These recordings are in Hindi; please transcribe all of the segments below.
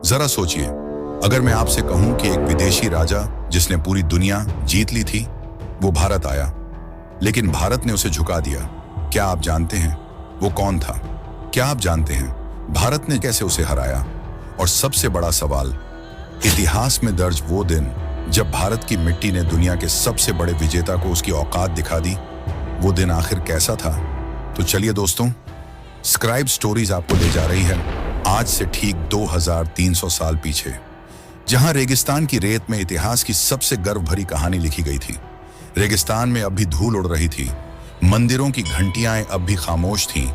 जरा सोचिए, अगर मैं आपसे कहूं कि एक विदेशी राजा जिसने पूरी दुनिया जीत ली थी, वो भारत आया, लेकिन भारत ने उसे झुका दिया। क्या आप जानते हैं वो कौन था? क्या आप जानते हैं भारत ने कैसे उसे हराया? और सबसे बड़ा सवाल, इतिहास में दर्ज वो दिन जब भारत की मिट्टी ने दुनिया के सबसे बड़े विजेता को उसकी औकात दिखा दी, वो दिन आखिर कैसा था? तो चलिए दोस्तों, स्क्राइब स्टोरीज आपको ले जा रही है आज से ठीक 2300 साल पीछे, जहां रेगिस्तान की रेत में इतिहास की सबसे गर्व भरी कहानी लिखी गई थी। रेगिस्तान में अब भी धूल उड़ रही थी, मंदिरों की घंटियां अब भी खामोश थीं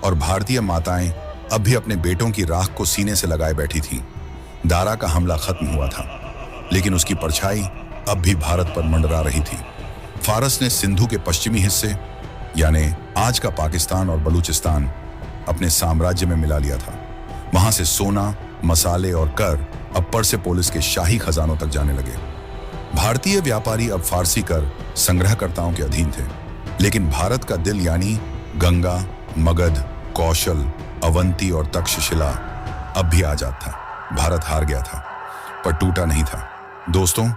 और भारतीय माताएं अब भी अपने बेटों की राख को सीने से लगाए बैठी थीं। दारा का हमला खत्म हुआ था, लेकिन उसकी परछाई अब भी भारत पर मंडरा रही थी। फारस ने सिंधु के पश्चिमी हिस्से यानी आज का पाकिस्तान और बलूचिस्तान अपने साम्राज्य में मिला लिया था। वहां से सोना, मसाले और कर अब पर्सेपोलिस के शाही खजानों तक जाने लगे। भारतीय व्यापारी अब फारसी कर संग्रहकर्ताओं के अधीन थे, लेकिन भारत का दिल यानी गंगा, मगध, कौशल, अवंती और तक्षशिला अब भी आजाद था। भारत हार गया था, पर टूटा नहीं था। दोस्तों,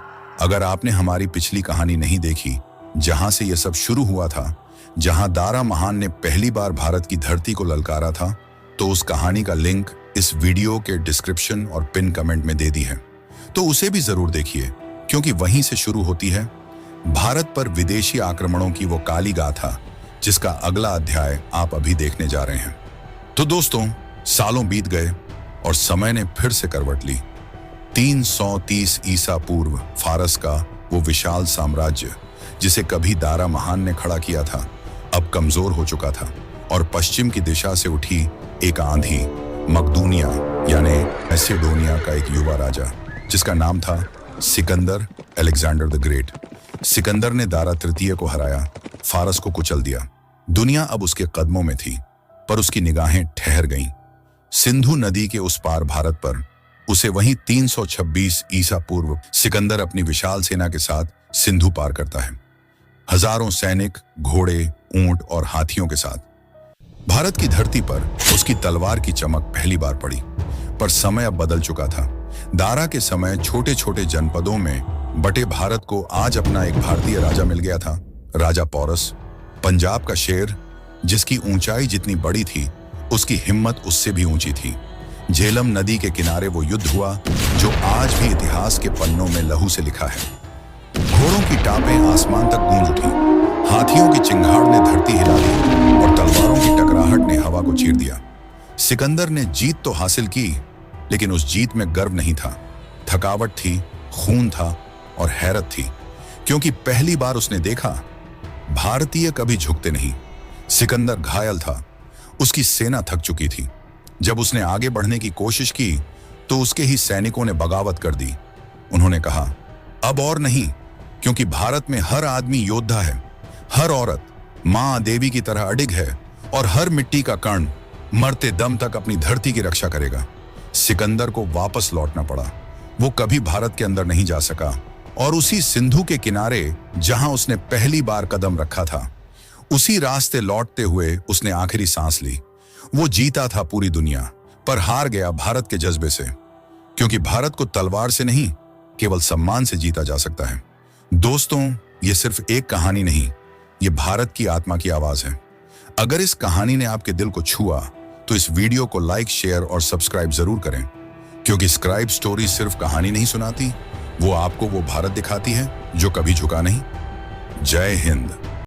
अगर आपने हमारी पिछली कहानी नहीं देखी, जहां से यह सब शुरू हुआ था, जहां दारा महान ने पहली बार भारत की धरती को ललकारा था, तो उस कहानी का लिंक इस वीडियो के डिस्क्रिप्शन और पिन कमेंट में दे दी है, तो उसे भी जरूर देखिए, क्योंकि वहीं से शुरू होती है भारत पर विदेशी आक्रमणों की वो काली गाथा, जिसका अगला अध्याय आप अभी देखने जा रहे हैं। तो दोस्तों, सालों बीत गए और समय ने फिर से करवट ली। 330 ईसा पूर्व फारस का वो विशाल साम्राज्य, जिसे कभी दारा महान ने खड़ा किया था, अब कमजोर हो चुका था और पश्चिम की दिशा से उठी एक आंधी मकदूनिया यानी मैसेडोनिया का एक युवा राजा, जिसका नाम था Sikandar Alexander the great. Sikandar ने दारा तृतीय को हराया, फारस को कुचल दिया। दुनिया अब उसके कदमों में थी, पर उसकी निगाहें ठहर गईं। सिंधु नदी के उस पार भारत पर उसे वहीं 326 ईसा पूर्व सिकंदर अपनी विशाल सेना के साथ सिंधु पार करता है, हजारों सैनिक, घोड़े, ऊंट और हाथियों के साथ। भारत की धरती पर उसकी तलवार की चमक पहली बार पड़ी, पर समय अब बदल चुका था। दारा के समय छोटे छोटे जनपदों में बटे भारत को आज अपना एक भारतीय राजा मिल गया था, राजा पौरस। पंजाब का शेर, जिसकी ऊंचाई जितनी बड़ी थी, उसकी हिम्मत उससे भी ऊंची थी। झेलम नदी के किनारे वो युद्ध हुआ जो आज भी इतिहास के पन्नों में लहू से लिखा है। घोड़ों की टापें आसमान तक गूंज उठी, हाथियों की चिंगाड़ ने धरती हिला दी और तलवारों की टकराहट ने हवा को चीर दिया। सिकंदर ने जीत तो हासिल की, लेकिन उस जीत में गर्व नहीं था, थकावट थी, खून था और हैरत थी, क्योंकि पहली बार उसने देखा भारतीय कभी झुकते नहीं। सिकंदर घायल था, उसकी सेना थक चुकी थी। जब उसने आगे बढ़ने की कोशिश की, तो उसके ही सैनिकों ने बगावत कर दी। उन्होंने कहा, अब और नहीं, क्योंकि भारत में हर आदमी योद्धा है, हर औरत मां देवी की तरह अडिग है और हर मिट्टी का कण मरते दम तक अपनी धरती की रक्षा करेगा। सिकंदर को वापस लौटना पड़ा। वो कभी भारत के अंदर नहीं जा सका और उसी सिंधु के किनारे जहां उसने पहली बार कदम रखा था, उसी रास्ते लौटते हुए उसने आखिरी सांस ली। वो जीता था पूरी दुनिया, पर हार गया भारत के जज्बे से, क्योंकि भारत को तलवार से नहीं, केवल सम्मान से जीता जा सकता है। दोस्तों, ये सिर्फ एक कहानी नहीं, ये भारत की आत्मा की आवाज है। अगर इस कहानी ने आपके दिल को छुआ, तो इस वीडियो को लाइक, शेयर और सब्सक्राइब जरूर करें, क्योंकि स्क्राइब स्टोरी सिर्फ कहानी नहीं सुनाती, वो आपको वो भारत दिखाती है जो कभी झुका नहीं। जय हिंद।